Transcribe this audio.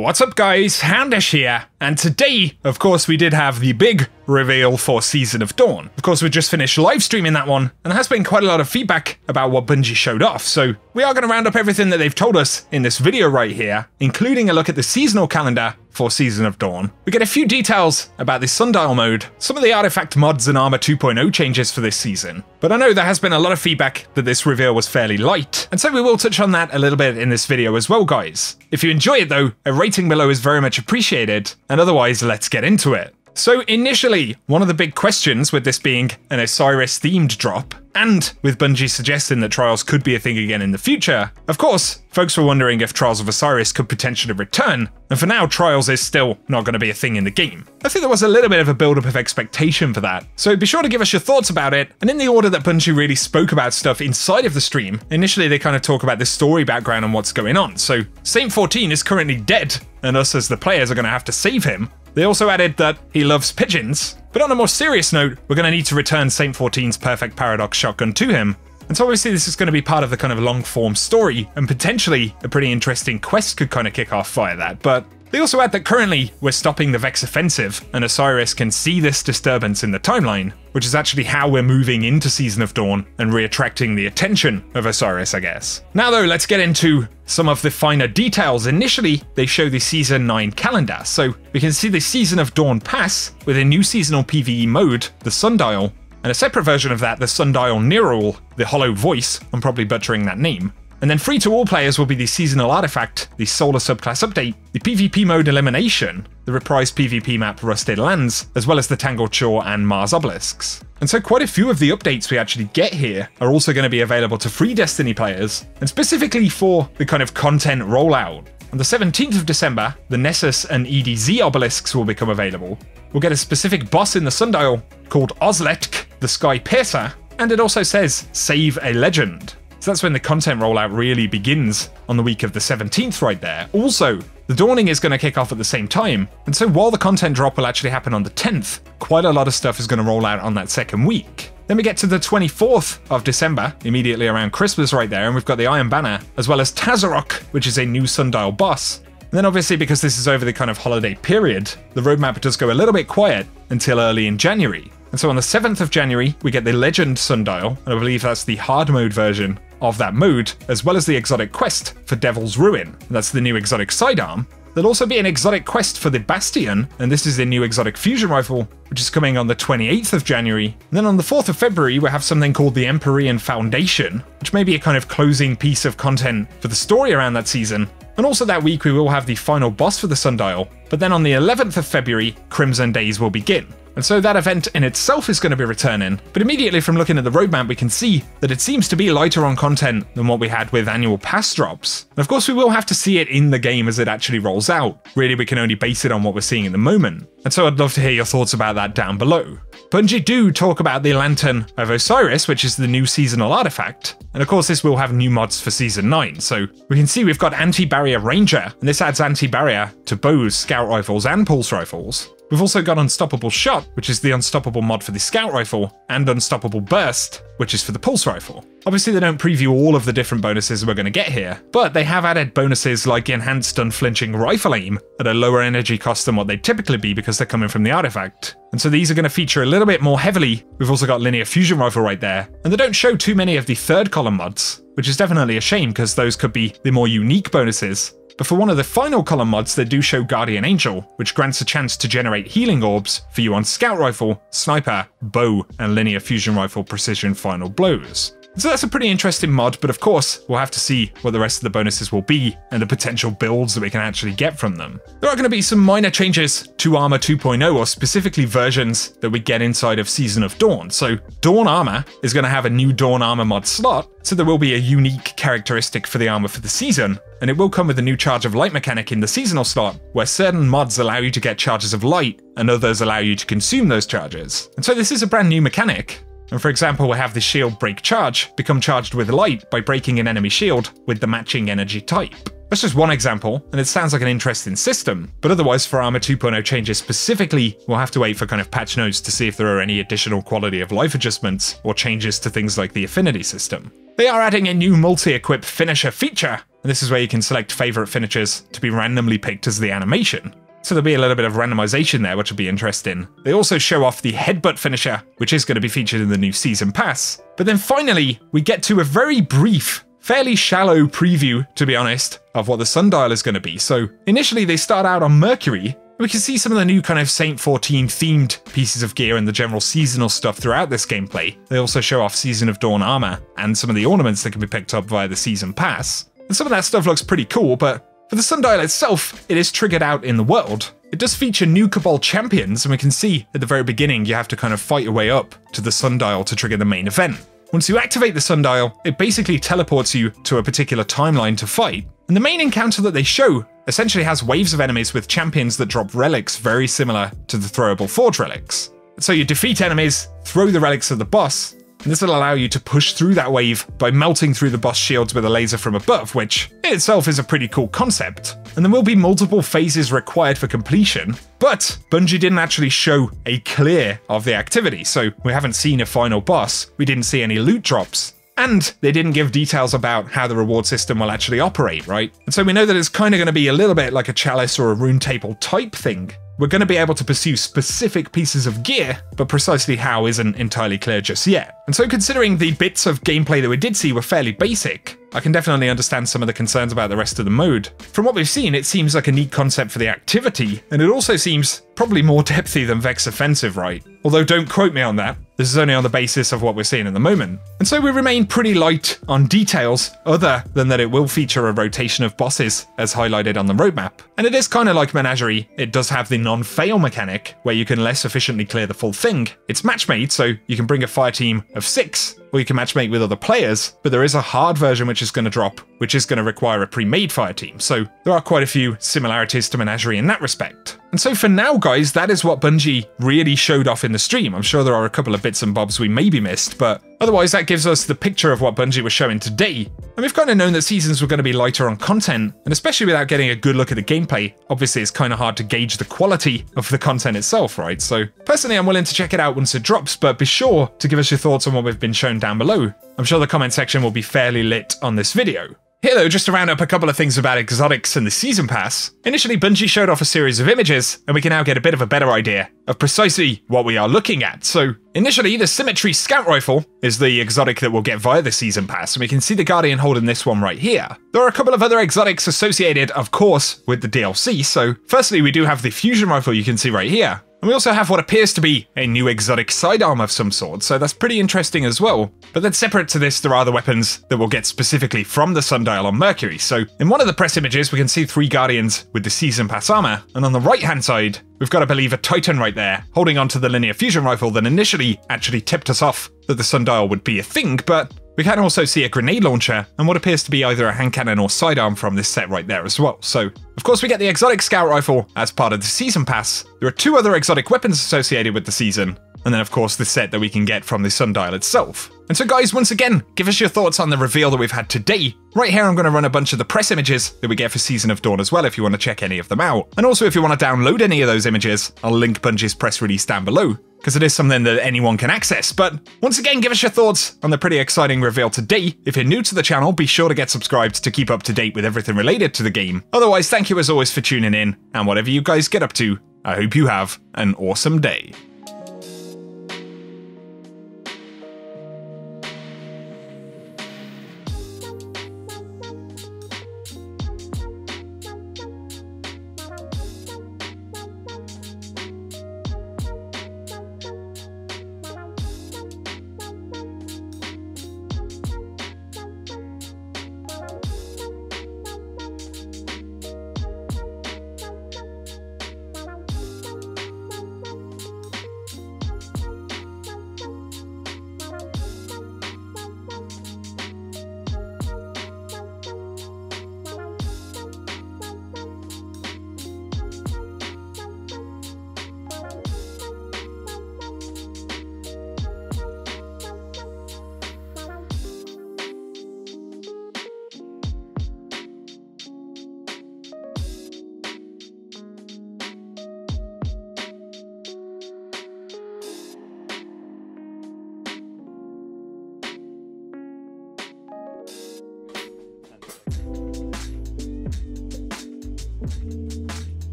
What's up guys, Houndish here, and today, of course, we did have the big reveal for Season of Dawn. Of course, we just finished live streaming that one, and there has been quite a lot of feedback about what Bungie showed off, so we are going to round up everything that they've told us in this video right here, including a look at the seasonal calendar for Season of Dawn. We get a few details about the Sundial mode, some of the artifact mods and Armor 2.0 changes for this season, but I know there has been a lot of feedback that this reveal was fairly light, and so we will touch on that a little bit in this video as well, guys. If you enjoy it though, a rating below is very much appreciated, and otherwise let's get into it. So initially, one of the big questions with this being an Osiris themed drop, and with Bungie suggesting that Trials could be a thing again in the future, of course, folks were wondering if Trials of Osiris could potentially return, and for now Trials is still not going to be a thing in the game. I think there was a little bit of a build-up of expectation for that, so be sure to give us your thoughts about it, and in the order that Bungie really spoke about stuff inside of the stream, initially they kind of talk about the story background and what's going on, so Saint 14 is currently dead, and us as the players are going to have to save him. They also added that he loves pigeons, but on a more serious note, we're going to need to return Saint 14's perfect paradox shotgun to him. And so obviously this is going to be part of the kind of long-form story, and potentially a pretty interesting quest could kind of kick off via that, but they also add that currently we're stopping the Vex offensive, and Osiris can see this disturbance in the timeline, which is actually how we're moving into Season of Dawn and reattracting the attention of Osiris, I guess. Now though, let's get into some of the finer details. Initially, they show the Season 9 calendar, so we can see the Season of Dawn pass with a new seasonal PvE mode, the Sundial, and a separate version of that, the Sundial Neural, the Hollow Voice, I'm probably butchering that name. And then free to all players will be the seasonal artifact, the solar subclass update, the PvP mode elimination, the reprised PvP map Rusted Lands, as well as the Tangled Shore and Mars obelisks. And so quite a few of the updates we actually get here are also going to be available to free Destiny players, and specifically for the kind of content rollout. On the 17th of December, the Nessus and EDZ obelisks will become available. We'll get a specific boss in the Sundial called Ozletk, the Sky Piercer, and it also says Save a Legend. So that's when the content rollout really begins, on the week of the 17th right there. Also, the Dawning is going to kick off at the same time, and so while the content drop will actually happen on the 10th, quite a lot of stuff is going to roll out on that second week. Then we get to the 24th of December, immediately around Christmas right there, and we've got the Iron Banner, as well as Tazarok, which is a new Sundial boss. And then obviously, because this is over the kind of holiday period, the roadmap does go a little bit quiet until early in January. And so on the 7th of January, we get the Legend Sundial, and I believe that's the hard mode version of that mode, as well as the exotic quest for Devil's Ruin. And that's the new exotic sidearm. There'll also be an exotic quest for the Bastion, and this is the new exotic fusion rifle, which is coming on the 28th of January. And then on the 4th of February, we have something called the Empyrean Foundation, which may be a kind of closing piece of content for the story around that season. And also that week, we will have the final boss for the Sundial. But then on the 11th of February, Crimson Days will begin. And so that event in itself is going to be returning, but immediately from looking at the roadmap we can see that it seems to be lighter on content than what we had with annual pass drops. And of course we will have to see it in the game as it actually rolls out. Really, we can only base it on what we're seeing in the moment. And so I'd love to hear your thoughts about that down below. Bungie do talk about the Lantern of Osiris, which is the new seasonal artifact. And of course this will have new mods for Season 9, so we can see we've got Anti-Barrier Ranger, and this adds anti-barrier to bows, scout rifles, and pulse rifles. We've also got Unstoppable Shot, which is the unstoppable mod for the scout rifle, and Unstoppable Burst, which is for the pulse rifle. Obviously they don't preview all of the different bonuses we're going to get here, but they have added bonuses like enhanced unflinching rifle aim at a lower energy cost than what they'd typically be because they're coming from the artifact. And so these are going to feature a little bit more heavily. We've also got linear fusion rifle right there, and they don't show too many of the third column mods, which is definitely a shame because those could be the more unique bonuses. But for one of the final column mods, they do show Guardian Angel, which grants a chance to generate healing orbs for you on Scout Rifle, Sniper, Bow, and Linear Fusion Rifle Precision Final Blows. So that's a pretty interesting mod, but of course, we'll have to see what the rest of the bonuses will be and the potential builds that we can actually get from them. There are going to be some minor changes to Armor 2.0, or specifically versions that we get inside of Season of Dawn. So Dawn Armor is going to have a new Dawn Armor mod slot, so there will be a unique characteristic for the armor for the season, and it will come with a new Charge of Light mechanic in the seasonal slot, where certain mods allow you to get charges of light, and others allow you to consume those charges. And so this is a brand new mechanic. And for example, we have the shield break charge become charged with light by breaking an enemy shield with the matching energy type. That's just one example, and it sounds like an interesting system, but otherwise for Armor 2.0 changes specifically, we'll have to wait for kind of patch notes to see if there are any additional quality of life adjustments or changes to things like the affinity system. They are adding a new multi-equip finisher feature, And this is where you can select favorite finishers to be randomly picked as the animation. So there'll be a little bit of randomization there, which will be interesting. They also show off the headbutt finisher, which is going to be featured in the new season pass. But then finally, we get to a very brief, fairly shallow preview, to be honest, of what the Sundial is going to be. So initially they start out on Mercury. We can see some of the new kind of Saint 14 themed pieces of gear and the general seasonal stuff throughout this gameplay. They also show off Season of Dawn armor and some of the ornaments that can be picked up via the season pass. And some of that stuff looks pretty cool, but for the Sundial itself, it is triggered out in the world. It does feature new Cabal champions, and we can see at the very beginning you have to kind of fight your way up to the Sundial to trigger the main event. Once you activate the Sundial, it basically teleports you to a particular timeline to fight. And the main encounter that they show essentially has waves of enemies with champions that drop relics very similar to the throwable Forge relics. So you defeat enemies, throw the relics at the boss, and this will allow you to push through that wave by melting through the boss shields with a laser from above, which in itself is a pretty cool concept. And there will be multiple phases required for completion, but Bungie didn't actually show a clear of the activity, so we haven't seen a final boss, we didn't see any loot drops, and they didn't give details about how the reward system will actually operate, right? And so we know that it's kind of going to be a little bit like a chalice or a rune table type thing. We're going to be able to pursue specific pieces of gear, but precisely how isn't entirely clear just yet. And so considering the bits of gameplay that we did see were fairly basic, I can definitely understand some of the concerns about the rest of the mode. From what we've seen, it seems like a neat concept for the activity, and it also seems probably more depthy than Vex Offensive, right? Although don't quote me on that, this is only on the basis of what we're seeing at the moment. And so we remain pretty light on details, other than that it will feature a rotation of bosses, as highlighted on the roadmap. And it is kind of like Menagerie, it does have the non-fail mechanic, where you can less efficiently clear the full thing. It's matchmade, so you can bring a fire team of 6, or you can matchmake with other players, but there is a hard version which is going to drop, which is going to require a pre-made fire team, so there are quite a few similarities to Menagerie in that respect. And so for now, guys, that is what Bungie really showed off in the stream. I'm sure there are a couple of bits and bobs we maybe missed, but otherwise that gives us the picture of what Bungie was showing today. And we've kind of known that seasons were going to be lighter on content, and especially without getting a good look at the gameplay, obviously it's kind of hard to gauge the quality of the content itself, right? So personally, I'm willing to check it out once it drops, but be sure to give us your thoughts on what we've been shown down below. I'm sure the comment section will be fairly lit on this video. Here though, just to round up a couple of things about exotics and the Season Pass. Initially, Bungie showed off a series of images, and we can now get a bit of a better idea of precisely what we are looking at. So, initially, the Symmetry Scout Rifle is the exotic that we'll get via the Season Pass, and we can see the Guardian holding this one right here. There are a couple of other exotics associated, of course, with the DLC, so firstly, we do have the Fusion Rifle you can see right here. And we also have what appears to be a new exotic sidearm of some sort, so that's pretty interesting as well. But then separate to this, there are the weapons that we'll get specifically from the Sundial on Mercury. So in one of the press images, we can see 3 Guardians with the Season Pass armor, and on the right-hand side, we've got, I believe, a Titan right there, holding onto the linear fusion rifle that initially actually tipped us off that the Sundial would be a thing, but we can also see a grenade launcher and what appears to be either a hand cannon or sidearm from this set right there as well. So, of course, we get the exotic scout rifle as part of the Season Pass. There are 2 other exotic weapons associated with the season, and then of course the set that we can get from the Sundial itself. And so guys, once again, give us your thoughts on the reveal that we've had today. Right here I'm going to run a bunch of the press images that we get for Season of Dawn as well if you want to check any of them out. And also if you want to download any of those images, I'll link Bungie's press release down below, because it is something that anyone can access. But once again, give us your thoughts on the pretty exciting reveal today. If you're new to the channel, be sure to get subscribed to keep up to date with everything related to the game. Otherwise, thank you as always for tuning in, and whatever you guys get up to, I hope you have an awesome day.